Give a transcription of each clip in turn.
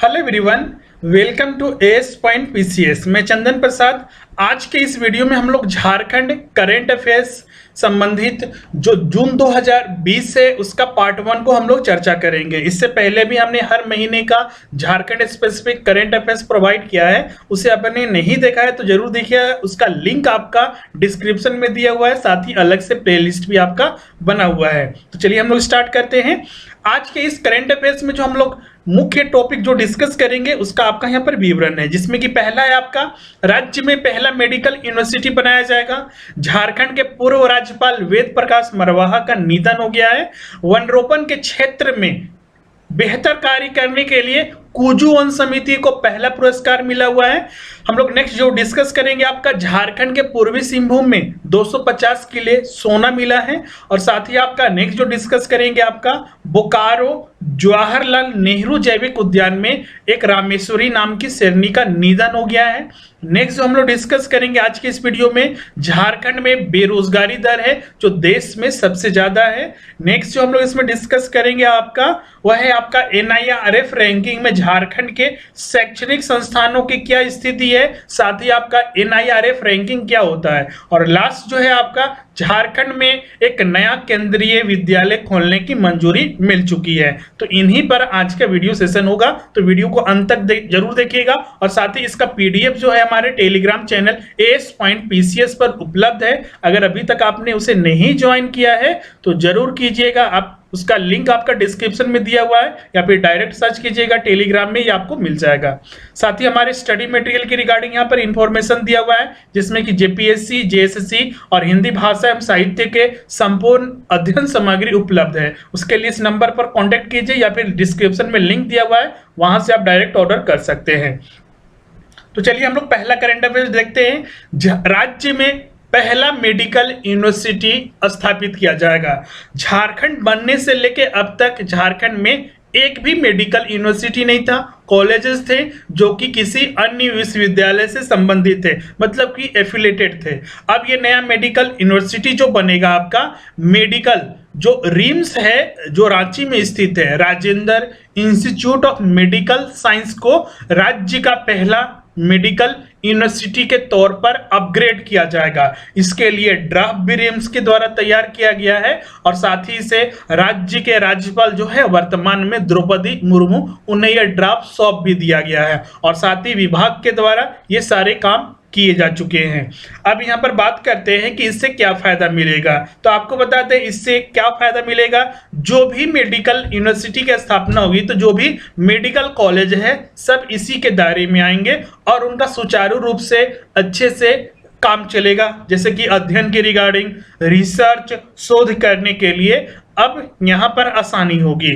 Hello everyone, welcome to S point PCS. मैं चंदन प्रसाद। आज के इस वीडियो में हम लोग झारखंड करंट अफेयर्स संबंधित जो जून 2020 है उसका पार्ट 1 को हम लोग चर्चा करेंगे। इससे पहले भी हमने हर महीने का Jharkhand specific current affairs provide किया है। उसे आपने नहीं देखा है तो जरूर देखिए, उसका लिंक आपका डिस्क्रिप्शन में दिया हुआ है, साथ ही अलग से प्लेलिस्ट भी आपका बना हुआ है। तो चलिए हम लोग स्टार्ट करते हैं। आज के इस करंट अफेयर्स में जो हम लोग मुख्य टॉपिक जो डिस्कस करेंगे उसका आपका यहाँ पर विवरण है, जिसमें कि पहला है आपका राज्य में पहला मेडिकल यूनिवर्सिटी बनाया जाएगा। झारखंड के पूर्व राज्यपाल वेद प्रकाश मरवाहा का निधन हो गया है। वनरोपण के क्षेत्र में बेहतर कार्य करने के लिए कुजू वन समिति को पहला पुरस्कार मिला हुआ है। हम लोग नेक्स्ट जो डिस्कस करेंगे आपका झारखंड के पूर्वी सिंहभूम में 250 किले सोना मिला है। और साथ ही आपका नेक्स्ट जो डिस्कस करेंगे आपका बोकारो जवाहरलाल नेहरू जैविक उद्यान में एक रामेश्वरी नाम की शेरनी का निधन हो गया है। नेक्स्ट जो हम लोग डिस्कस करेंगे आज के इस वीडियो में, झारखंड में बेरोजगारी दर है जो देश में सबसे ज्यादा है। नेक्स्ट जो हम लोग इसमें डिस्कस करेंगे आपका वह है आपका NIRF रैंकिंग में झारखंड के शैक्षणिक संस्थानों की क्या स्थिति है, साथ ही आपका NIRF रैंकिंग क्या होता है। और लास्ट जो है आपका झारखंड में एक नया केंद्रीय विद्यालय खोलने की मंजूरी मिल चुकी है। तो इन्हीं पर आज का वीडियो सेशन होगा, तो वीडियो को अंत तक जरूर देखिएगा। और साथ ही इसका PDF जो है हमारे टेलीग्राम चैनल AS.PCS पर उपलब्ध है। अगर अभी तक आपने उसे नहीं ज्वाइन किया है तो जरूर कीजिएगा। आप उसका लिंक आपका डिस्क्रिप्शन में दिया हुआ है, या फिर डायरेक्ट सर्च कीजिएगा टेलीग्राम में, ये आपको मिल जाएगा। साथ ही हमारे स्टडी मटेरियल की रिगार्डिंग यहाँ पर इंफॉर्मेशन दिया हुआ है, जिसमें कि JPSC, JSSC और हिंदी भाषा एवं साहित्य के संपूर्ण अध्ययन सामग्री उपलब्ध है। उसके लिए इस नंबर पर कॉन्टेक्ट कीजिए, या फिर डिस्क्रिप्शन में लिंक दिया हुआ है, वहां से आप डायरेक्ट ऑर्डर कर सकते हैं। तो चलिए हम लोग पहला करंट अफेयर्स देखते हैं। राज्य में पहला मेडिकल यूनिवर्सिटी स्थापित किया जाएगा। झारखंड बनने से लेकर अब तक झारखंड में एक भी मेडिकल यूनिवर्सिटी नहीं था। कॉलेजेस थे जो कि किसी अन्य विश्वविद्यालय से संबंधित थे, मतलब कि एफिलेटेड थे। अब ये नया मेडिकल यूनिवर्सिटी जो बनेगा आपका मेडिकल जो रिम्स है जो रांची में स्थित है, Rajendra institute of medical science को राज्य का पहला मेडिकल यूनिवर्सिटी के तौर पर अपग्रेड किया जाएगा। इसके लिए ड्राफ्ट भी रिम्स के द्वारा तैयार किया गया है, और साथ ही से राज्य के राज्यपाल जो है वर्तमान में द्रौपदी मुर्मू, उन्हें यह ड्राफ्ट सौंप भी दिया गया है। और साथ ही विभाग के द्वारा ये सारे काम किए जा चुके हैं। अब यहाँ पर बात करते हैं कि इससे क्या फायदा मिलेगा। तो आपको बताते हैं इससे क्या फायदा मिलेगा। जो भी मेडिकल यूनिवर्सिटी की स्थापना होगी तो जो भी मेडिकल कॉलेज है सब इसी के दायरे में आएंगे, और उनका सुचारू रूप से अच्छे से काम चलेगा। जैसे कि अध्ययन की रिगार्डिंग रिसर्च शोध करने के लिए अब यहाँ पर आसानी होगी।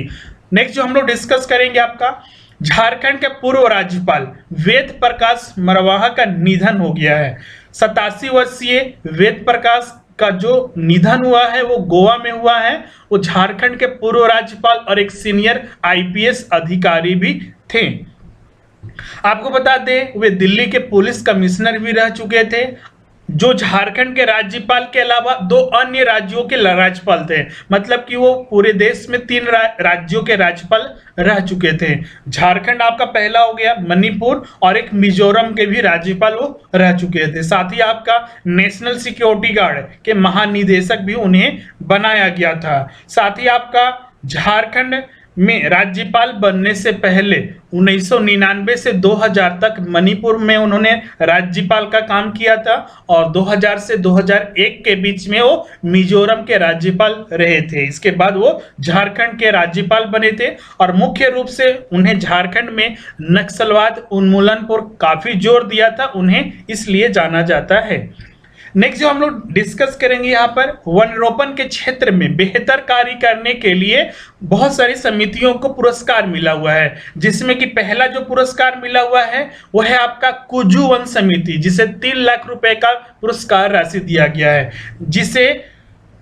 नेक्स्ट जो हम लोग डिस्कस करेंगे आपका झारखंड के पूर्व राज्यपाल वेद प्रकाश मरवाहा का निधन हो गया है। 87 वर्षीय वेद प्रकाश का जो निधन हुआ है वो गोवा में हुआ है। वो झारखंड के पूर्व राज्यपाल और एक सीनियर IPS अधिकारी भी थे। आपको बता दें वे दिल्ली के पुलिस कमिश्नर भी रह चुके थे। जो झारखंड के राज्यपाल के अलावा 2 अन्य राज्यों के राज्यपाल थे, मतलब कि वो पूरे देश में 3 राज्यों के राज्यपाल रह चुके थे। झारखंड आपका पहला हो गया, मणिपुर और एक मिजोरम के भी राज्यपाल वो रह चुके थे। साथ ही आपका नेशनल सिक्योरिटी गार्ड के महानिदेशक भी उन्हें बनाया गया था। साथ ही आपका झारखंड में राज्यपाल बनने से पहले 1999 से 2000 तक मणिपुर में उन्होंने राज्यपाल का काम किया था, और 2000 से 2001 के बीच में वो मिजोरम के राज्यपाल रहे थे। इसके बाद वो झारखंड के राज्यपाल बने थे, और मुख्य रूप से उन्हें झारखंड में नक्सलवाद उन्मूलन पर काफी जोर दिया था, उन्हें इसलिए जाना जाता है। नेक्स्ट जो हम लोग डिस्कस करेंगे यहाँ पर वनरोपण के क्षेत्र में बेहतर कार्य करने के लिए बहुत सारी समितियों को पुरस्कार मिला हुआ है, जिसमें कि पहला जो पुरस्कार मिला हुआ है वह है आपका कुजू वन समिति, जिसे 3 लाख रुपए का पुरस्कार राशि दिया गया है। जिसे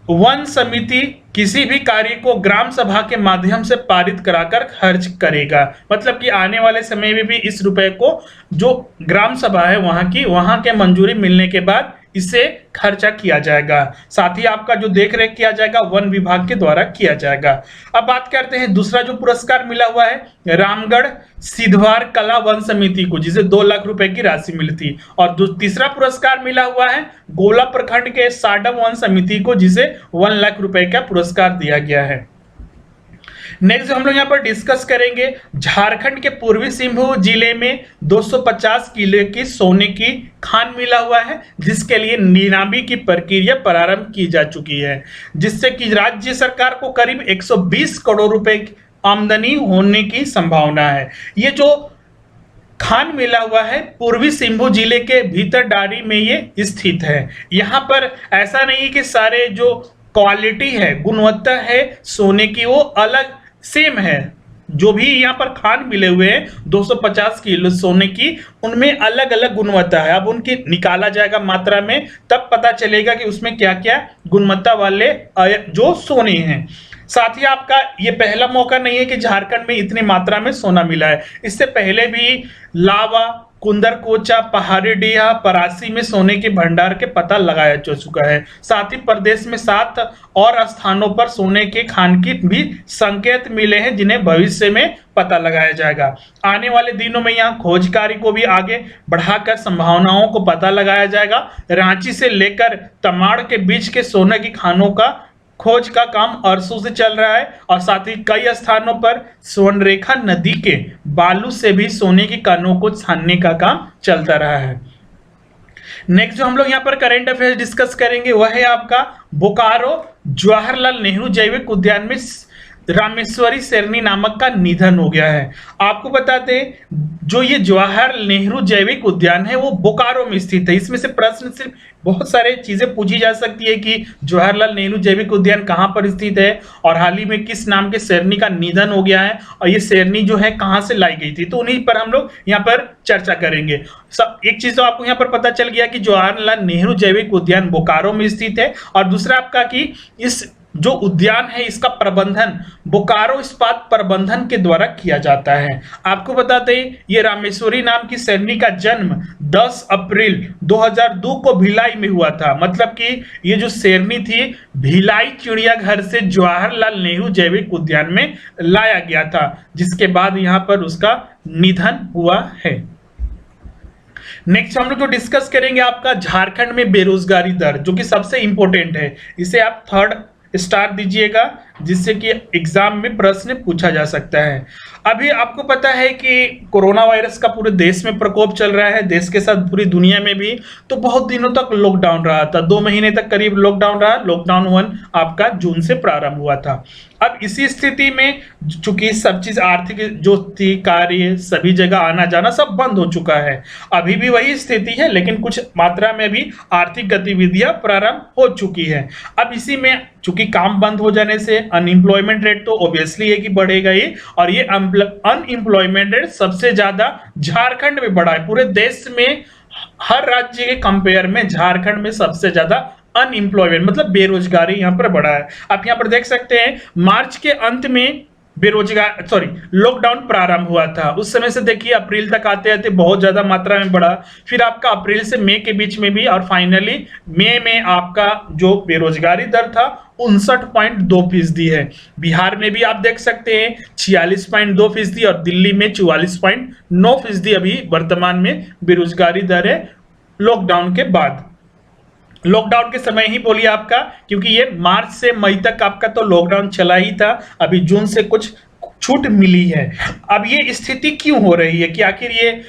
वन समिति किसी भी कार्य को ग्राम सभा के माध्यम से पारित कराकर खर्च करेगा, मतलब कि आने वाले समय में भी इस रुपए को जो ग्राम सभा है वहां के मंजूरी मिलने के बाद इसे खर्चा किया जाएगा। साथ ही आपका जो देख रेख किया जाएगा वन विभाग के द्वारा किया जाएगा। अब बात करते हैं दूसरा जो पुरस्कार मिला हुआ है रामगढ़ सिद्धवार कला वन समिति को, जिसे 2 लाख रुपए की राशि मिली थी। और तीसरा पुरस्कार मिला हुआ है गोला प्रखंड के साडम वन समिति को, जिसे 1 लाख रुपए का पुरस्कार दिया गया है। नेक्स्ट हम लोग यहाँ पर डिस्कस करेंगे झारखंड के पूर्वी सिंहभूम जिले में 250 किलो की सोने की खान मिला हुआ है, जिसके लिए नीलामी की प्रक्रिया प्रारंभ की जा चुकी है, जिससे कि राज्य सरकार को करीब 120 करोड़ रुपए की आमदनी होने की संभावना है। ये जो खान मिला हुआ है पूर्वी सिंहभूम जिले के भीतरडारी में ये स्थित है। यहाँ पर ऐसा नहीं कि सारे जो क्वालिटी है, गुणवत्ता है सोने की, वो अलग सेम है। जो भी यहाँ पर खान मिले हुए हैं 250 किलो सोने की, उनमें अलग अलग गुणवत्ता है। अब उनकी निकाला जाएगा मात्रा में, तब पता चलेगा कि उसमें क्या क्या गुणवत्ता वाले जो सोने हैं। साथ ही आपका ये पहला मौका नहीं है कि झारखंड में इतनी मात्रा में सोना मिला है। इससे पहले भी लावा, कुंदरकोचा, पहाड़ीडीहा, परासी में सोने के भंडार के पता लगाया जा चुका है। साथ ही प्रदेश में 7 और स्थानों पर सोने के खान की भी संकेत मिले हैं, जिन्हें भविष्य में पता लगाया जाएगा। आने वाले दिनों में यहाँ खोज कार्य को भी आगे बढ़ाकर संभावनाओं को पता लगाया जाएगा। रांची से लेकर तमाड़ के बीच के सोने की खानों का खोज का काम अरसों से चल रहा है, और साथ ही कई स्थानों पर स्वर्णरेखा नदी के बालू से भी सोने की कानों को छानने का काम चलता रहा है। नेक्स्ट जो हम लोग यहाँ पर करंट अफेयर्स डिस्कस करेंगे वह है आपका बोकारो जवाहरलाल नेहरू जैविक उद्यान में रामेश्वरी शेरनी नामक का निधन हो गया है। आपको बताते हैं जो ये जवाहरलाल नेहरू जैविक उद्यान है वो बोकारो में स्थित है। इसमें से प्रश्न सिर्फ बहुत सारे चीजें पूछी जा सकती है कि जवाहरलाल नेहरू जैविक उद्यान कहाँ पर स्थित है और हाल ही में किस नाम के शेरनी का निधन हो गया है, और ये शेरनी जो है कहाँ से लाई गई थी, तो उन्हीं पर हम लोग यहाँ पर चर्चा करेंगे। सब एक चीज तो आपको यहाँ पर पता चल गया कि जवाहरलाल नेहरू जैविक उद्यान बोकारो में स्थित है, और दूसरा आपका कि इस जो उद्यान है इसका प्रबंधन बोकारो इस्पात प्रबंधन के द्वारा किया जाता है। आपको बताते हैं ये रामेश्वरी नाम की शेरनी का जन्म 10 अप्रैल 2002 को भिलाई में हुआ था। मतलब कि ये जो शेरनी थी भिलाई चिड़ियाघर से जवाहरलाल नेहरू जैविक उद्यान में लाया गया था, जिसके बाद यहाँ पर उसका निधन हुआ है। नेक्स्ट हम लोग जो डिस्कस करेंगे आपका झारखंड में बेरोजगारी दर, जो कि सबसे इंपॉर्टेंट है। इसे आप 3rd स्टार दीजिएगा, जिससे कि एग्जाम में प्रश्न पूछा जा सकता है। अभी आपको पता है कि कोरोना वायरस का पूरे देश में प्रकोप चल रहा है, देश के साथ पूरी दुनिया में भी। तो बहुत दिनों तक लॉकडाउन रहा था, 2 महीने तक करीब लॉकडाउन रहा। लॉकडाउन 1 आपका जून से प्रारंभ हुआ था। अब इसी स्थिति में चूंकि सब चीज आर्थिक जो थी, कार्य, सभी जगह आना जाना सब बंद हो चुका है। अभी भी वही स्थिति है, लेकिन कुछ मात्रा में भी आर्थिक गतिविधियां प्रारंभ हो चुकी है। अब इसी में चूंकि काम बंद हो जाने से अनएम्प्लॉयमेंट रेट तो ऑब्वियसली है कि बढ़ेगा ही, और ये अनएम्प्लॉयमेंट रेट सबसे ज्यादा झारखंड में बढ़ा है। पूरे देश में हर राज्य के कंपेयर में झारखंड में सबसे ज्यादा अनएम्प्लॉयमेंट मतलब बेरोजगारी यहाँ पर बढ़ा है। आप यहाँ पर देख सकते हैं मार्च के अंत में लॉकडाउन प्रारंभ हुआ था। उस समय से देखिए अप्रैल तक आते आते बहुत ज्यादा मात्रा में बढ़ा, फिर आपका अप्रैल से मई के बीच में भी, और फाइनली मई में आपका जो बेरोजगारी दर था 59.2% है। बिहार में भी आप देख सकते हैं 46.2% और दिल्ली में 44.9% अभी वर्तमान में बेरोजगारी दर है लॉकडाउन के बाद। लॉकडाउन के समय ही बोलिए आपका, क्योंकि ये मार्च से मई तक आपका तो लॉकडाउन चला ही था, अभी जून से कुछ छूट मिली है। अब ये स्थिति क्यों हो रही है कि आखिर ये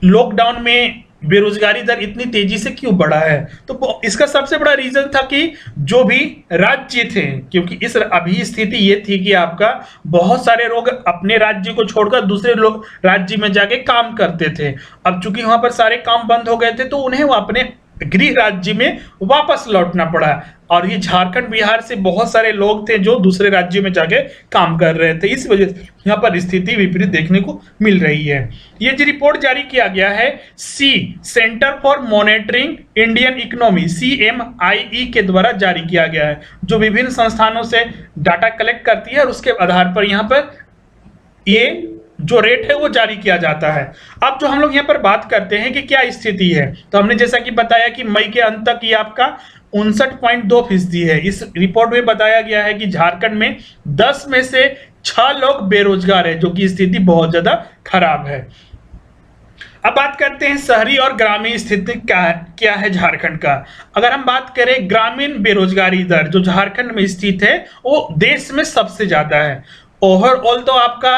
लॉकडाउन में बेरोजगारी दर इतनी तेजी से क्यों बढ़ा है? तो इसका सबसे बड़ा रीजन था कि जो भी राज्य थे, क्योंकि इस अभी स्थिति ये थी कि आपका बहुत सारे लोग अपने राज्य को छोड़कर दूसरे लोग राज्य में जाके काम करते थे। अब चूंकि वहां पर सारे काम बंद हो गए थे, तो उन्हें वो अपने गृह राज्य में वापस लौटना पड़ा, और ये झारखंड बिहार से बहुत सारे लोग थे जो दूसरे राज्यों में जाके काम कर रहे थे। इस वजह से यहाँ पर स्थिति विपरीत देखने को मिल रही है। ये जो रिपोर्ट जारी किया गया है centre for monitoring Indian economy CMIE के द्वारा जारी किया गया है, जो विभिन्न संस्थानों से डाटा कलेक्ट करती है और उसके आधार पर यहाँ पर ये जो रेट है वो जारी किया जाता है। अब जो हम लोग यहाँ पर बात करते हैं कि क्या स्थिति है, तो हमने जैसा कि बताया कि मई के अंत तक ये आपका 59.2% है। इस रिपोर्ट में बताया गया है कि झारखंड में 10 में से 6 लोग बेरोजगार है, जो कि स्थिति बहुत ज्यादा खराब है। अब बात करते हैं शहरी और ग्रामीण स्थिति क्या है झारखंड का। अगर हम बात करें ग्रामीण बेरोजगारी दर जो झारखंड में स्थित है वो देश में सबसे ज्यादा है। ओवरऑल तो आपका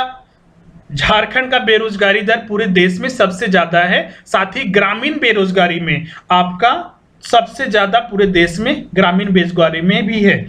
झारखंड का बेरोजगारी दर पूरे देश में सबसे ज्यादा है, साथ ही ग्रामीण बेरोजगारी में आपका सबसे ज्यादा पूरे देश में ग्रामीण बेरोजगारी में भी है।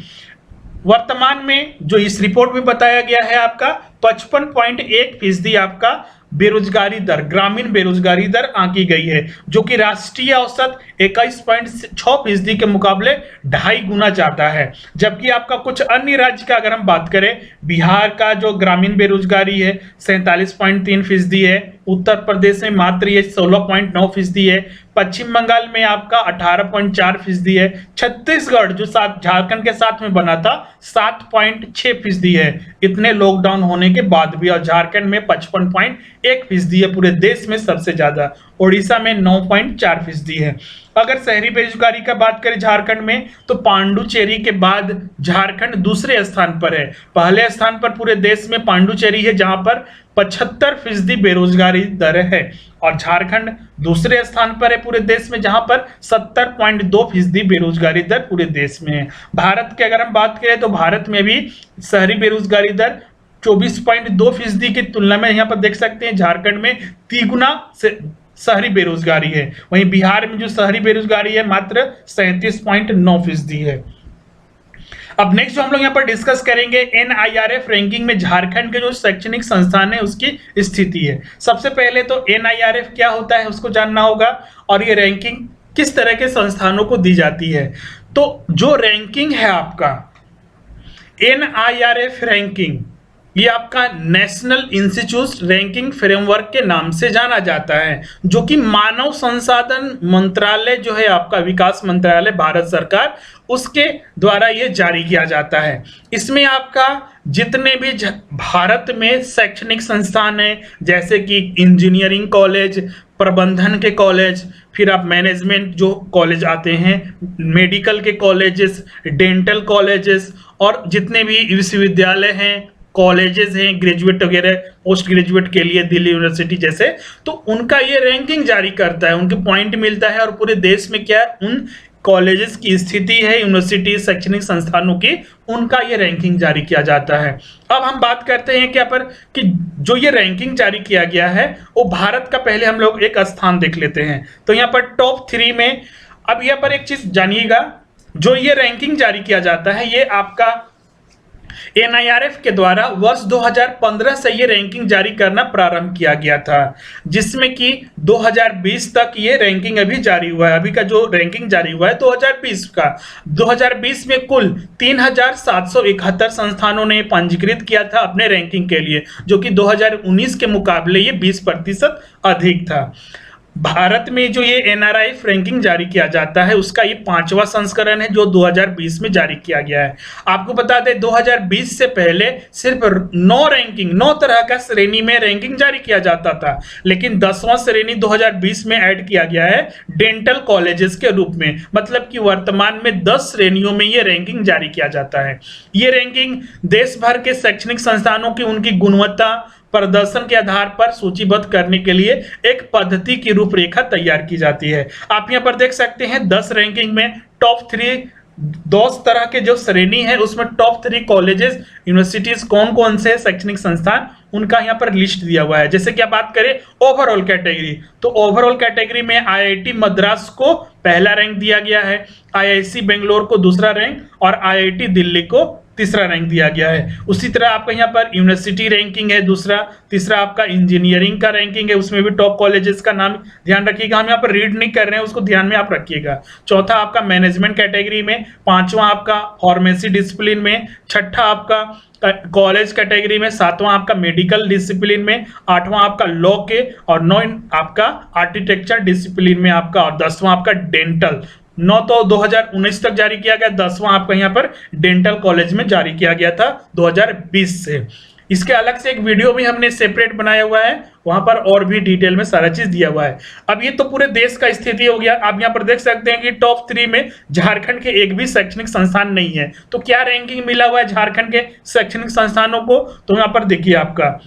वर्तमान में जो इस रिपोर्ट में बताया गया है आपका 55.1% आपका बेरोजगारी दर, ग्रामीण बेरोजगारी दर आंकी गई है, जो कि राष्ट्रीय औसत 21.6% के मुकाबले 2.5 गुना ज्यादा है। जबकि आपका कुछ अन्य राज्य का अगर हम बात करें, बिहार का जो ग्रामीण बेरोजगारी है 47.3% है, उत्तर प्रदेश में मात्र ये 16.9% है, पश्चिम बंगाल में आपका 18.4% है, छत्तीसगढ़ जो साथ झारखंड के साथ में बना था 7.6% है इतने लॉकडाउन होने के बाद भी, और झारखंड में 55.1% है, पूरे देश में सबसे ज्यादा। ओडिशा में 9.4% है। अगर शहरी बेरोजगारी का बात करें झारखंड में, तो पांडुचेरी के बाद झारखंड दूसरे स्थान पर है। पहले स्थान पर पूरे देश में पांडुचेरी है जहां पर 75% बेरोजगारी दर है, और झारखंड दूसरे स्थान पर है पूरे देश में जहां पर 70.2% बेरोजगारी दर पूरे देश में है। भारत की अगर हम बात करें तो भारत में भी शहरी बेरोजगारी दर 24.2% की तुलना में यहाँ पर देख सकते हैं झारखंड में 3 गुना से शहरी बेरोजगारी है। वहीं बिहार में जो शहरी बेरोजगारी है मात्र 37.9% है। अब नेक्स्ट जो हम लोग यहाँ पर डिस्कस करेंगे NIRF रैंकिंग में झारखंड के जो शैक्षणिक संस्थान है उसकी स्थिति है। सबसे पहले तो NIRF क्या होता है उसको जानना होगा, और ये रैंकिंग किस तरह के संस्थानों को दी जाती है। तो जो रैंकिंग है आपका NIRF रैंकिंग, ये आपका नेशनल इंस्टीट्यूट रैंकिंग फ्रेमवर्क के नाम से जाना जाता है, जो कि मानव संसाधन मंत्रालय जो है आपका विकास मंत्रालय भारत सरकार उसके द्वारा ये जारी किया जाता है। इसमें आपका जितने भी भारत में शैक्षणिक संस्थान है, जैसे कि इंजीनियरिंग कॉलेज, प्रबंधन के कॉलेज, फिर आप मैनेजमेंट जो कॉलेज आते हैं, मेडिकल के कॉलेजेस, डेंटल कॉलेजेस, और जितने भी विश्वविद्यालय हैं, कॉलेजेस हैं, ग्रेजुएट वगैरह पोस्ट ग्रेजुएट के लिए दिल्ली यूनिवर्सिटी जैसे, तो उनका ये रैंकिंग जारी करता है, उनके पॉइंट मिलता है, और पूरे देश में क्या है उन कॉलेजेस की स्थिति है, यूनिवर्सिटी शैक्षणिक संस्थानों की, उनका ये रैंकिंग जारी किया जाता है। अब हम बात करते हैं क्या पर कि जो ये रैंकिंग जारी किया गया है वो भारत का पहले हम लोग एक स्थान देख लेते हैं। तो यहाँ पर टॉप 3 में, अब यहाँ पर एक चीज जानिएगा, जो ये रैंकिंग जारी किया जाता है ये आपका NIRF के द्वारा वर्ष 2015 से ये रैंकिंग जारी करना प्रारंभ किया गया था, जिसमें कि 2020 तक ये रैंकिंग अभी जारी हुआ है। अभी का जो रैंकिंग जारी हुआ है 2020 का, 2020 में कुल 3771 संस्थानों ने पंजीकृत किया था अपने रैंकिंग के लिए, जो कि 2019 के मुकाबले ये 20% अधिक था। भारत में जो ये NIRF रैंकिंग जारी किया जाता है उसका ये 5वां संस्करण है जो 2020 में जारी किया गया है। आपको बता दें 2020 से पहले सिर्फ 9 तरह का श्रेणी में रैंकिंग जारी किया जाता था, लेकिन 10वां श्रेणी 2020 में ऐड किया गया है डेंटल कॉलेजेस के रूप में। मतलब कि वर्तमान में 10 श्रेणियों में ये रैंकिंग जारी किया जाता है। ये रैंकिंग देश भर के शैक्षणिक संस्थानों की उनकी गुणवत्ता प्रदर्शन के आधार पर सूचीबद्ध करने के लिए एक पद्धति की रूपरेखा तैयार की जाती है। आप यहां पर देख सकते हैं 10 रैंकिंग में टॉप 3 10 तरह के जो श्रेणी है उसमें टॉप 3 कॉलेजेस, यूनिवर्सिटीज कौन कौन से शैक्षणिक संस्थान, उनका यहाँ पर लिस्ट दिया हुआ है। जैसे कि आप बात करें ओवरऑल कैटेगरी, तो ओवरऑल कैटेगरी में IIT मद्रास को पहला रैंक दिया गया है, IIC बेंगलोर को दूसरा रैंक, और IIT दिल्ली को तीसरा रैंक दिया गया है। उसी तरह आपका यहाँ पर यूनिवर्सिटी रैंकिंग है दूसरा, तीसरा आपका इंजीनियरिंग का रैंकिंग है, उसमें भी टॉप कॉलेजेस का नाम ध्यान रखिएगा, हम यहाँ पर रीड नहीं कर रहे हैं उसको ध्यान में आप रखिएगा। चौथा आपका मैनेजमेंट कैटेगरी में, 5वां आपका फार्मेसी डिसिप्लिन में, 6ठा आपका कॉलेज कैटेगरी में, 7वां आपका मेडिकल डिसिप्लिन में, 8वां आपका लॉ के, और 9 आपका आर्किटेक्चर डिसिप्लिन में आपका, और 10वां आपका डेंटल। 9 तो 2019 तक जारी किया गया, 10वां आपका यहाँ पर डेंटल कॉलेज में जारी किया गया था 2020 से। इसके अलग से एक वीडियो भी हमने सेपरेट बनाया हुआ है, वहां पर और भी डिटेल में सारा चीज दिया हुआ है। अब ये तो पूरे देश का स्थिति हो गया। आप यहाँ पर देख सकते हैं कि टॉप 3 में झारखंड के एक भी शैक्षणिक संस्थान नहीं है। तो क्या रैंकिंग मिला हुआ है झारखंड के शैक्षणिक संस्थानों को, तो यहाँ पर देखिए आपका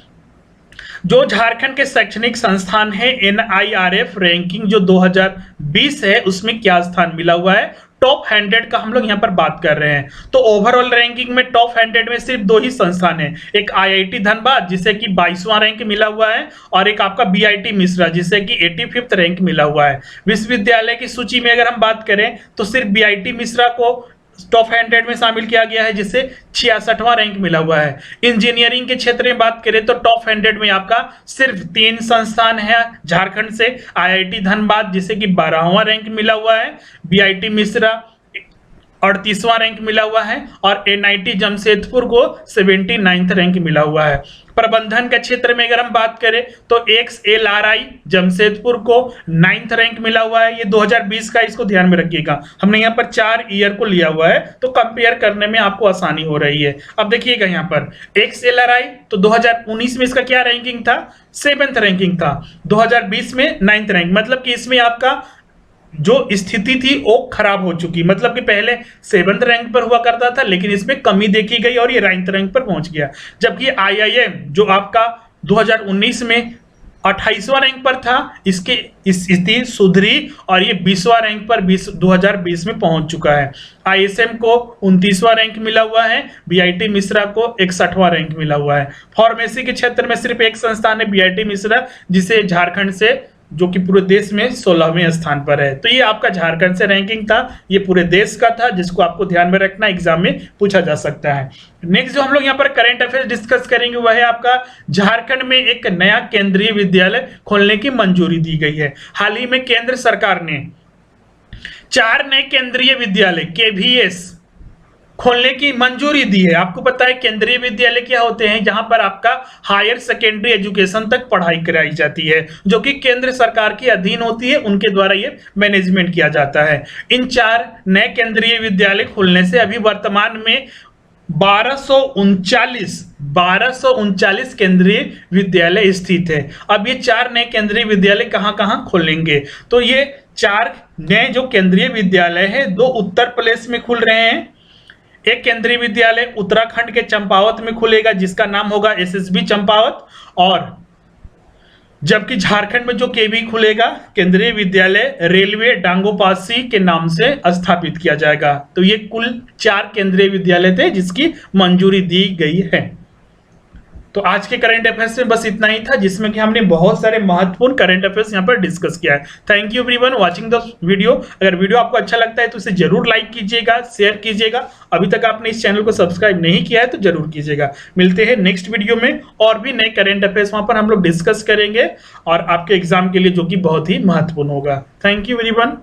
जो झारखंड के शैक्षणिक संस्थान है NIRF रैंकिंग जो 2020 है उसमें क्या स्थान मिला हुआ है, टॉप 100 का हम लोग यहाँ पर बात कर रहे हैं। तो ओवरऑल रैंकिंग में टॉप 100 में सिर्फ 2 ही संस्थान है, एक IIT धनबाद जिसे कि 22वां रैंक मिला हुआ है और एक आपका BIT मिश्रा जिसे कि 85th रैंक मिला हुआ है। विश्वविद्यालय की सूची में अगर हम बात करें तो सिर्फ BIT मिश्रा को टॉप 100 में शामिल किया गया है जिससे 66वां रैंक मिला हुआ है। इंजीनियरिंग के क्षेत्र में बात करें तो टॉप 100 में आपका सिर्फ 3 संस्थान है झारखंड से, IIT धनबाद जिसे कि 12वां रैंक मिला हुआ है, BIT मिश्रा 38वां रैंक मिला हुआ है और NIT जमशेदपुर को 79th रैंक मिला हुआ है। प्रबंधन के क्षेत्र में अगर हम बात करें तो XLRI जमशेदपुर को 9th रैंक मिला हुआ है। ये 2020 का, इसको ध्यान में रखिएगा, हमने यहाँ पर 4 ईयर को लिया हुआ है तो कंपेयर करने में आपको आसानी हो रही है। अब देखिएगा यहाँ पर XLRI तो 2019 में इसका क्या रैंकिंग था, 7th रैंकिंग था, 2020 में 9th रैंक, मतलब कि इसमें आपका जो स्थिति थी वो खराब हो चुकी, मतलब कि पहले 7th रैंक पर हुआ करता था लेकिन इसमें कमी देखी गई और ये 9th रैंक पर पहुंच गया। जबकि IIM जो आपका 2019 में 28वां रैंक पर था, इसकी स्थिति सुधरी और ये 20वां रैंक पर 2020 में पहुंच चुका है। ISM को 29वां रैंक मिला हुआ है, BIT मिश्रा को 61वां रैंक मिला हुआ है। फार्मेसी के क्षेत्र में सिर्फ एक संस्थान है BIT मिश्रा जिसे झारखंड से, जो कि पूरे देश में 16वें स्थान पर है। तो ये आपका झारखंड से रैंकिंग था, ये पूरे देश का था जिसको आपको ध्यान में रखना, एग्जाम में पूछा जा सकता है। नेक्स्ट जो हम लोग यहाँ पर करंट अफेयर्स डिस्कस करेंगे वह है आपका झारखंड में एक नया केंद्रीय विद्यालय खोलने की मंजूरी दी गई है। हाल ही में केंद्र सरकार ने 4 नए केंद्रीय विद्यालय KVS खोलने की मंजूरी दी है। आपको पता है केंद्रीय विद्यालय क्या होते हैं, जहां पर आपका हायर सेकेंडरी एजुकेशन तक पढ़ाई कराई जाती है, जो कि केंद्र सरकार के अधीन होती है, उनके द्वारा ये मैनेजमेंट किया जाता है। इन 4 नए केंद्रीय विद्यालय खोलने से अभी वर्तमान में 1239 केंद्रीय विद्यालय स्थित है। अब ये 4 नए केंद्रीय विद्यालय कहां कहां खोलेंगे, तो ये 4 नए जो केंद्रीय विद्यालय है 2 उत्तर प्रदेश में खुल रहे हैं। एक केंद्रीय विद्यालय उत्तराखंड के चंपावत में खुलेगा जिसका नाम होगा SSB चंपावत, और जबकि झारखंड में जो केवी खुलेगा केंद्रीय विद्यालय रेलवे डांगोपासी के नाम से स्थापित किया जाएगा। तो ये कुल 4 केंद्रीय विद्यालय थे जिसकी मंजूरी दी गई है। तो आज के करंट अफेयर्स में बस इतना ही था, जिसमें कि हमने बहुत सारे महत्वपूर्ण करंट अफेयर्स यहाँ पर डिस्कस किया है। Thank you everyone watching the video. अगर वीडियो आपको अच्छा लगता है तो इसे जरूर लाइक कीजिएगा, शेयर कीजिएगा। अभी तक आपने इस चैनल को सब्सक्राइब नहीं किया है तो जरूर कीजिएगा। मिलते हैं नेक्स्ट वीडियो में और भी नए करंट अफेयर्स वहां पर हम लोग डिस्कस करेंगे और आपके एग्जाम के लिए जो कि बहुत ही महत्वपूर्ण होगा। Thank you everyone.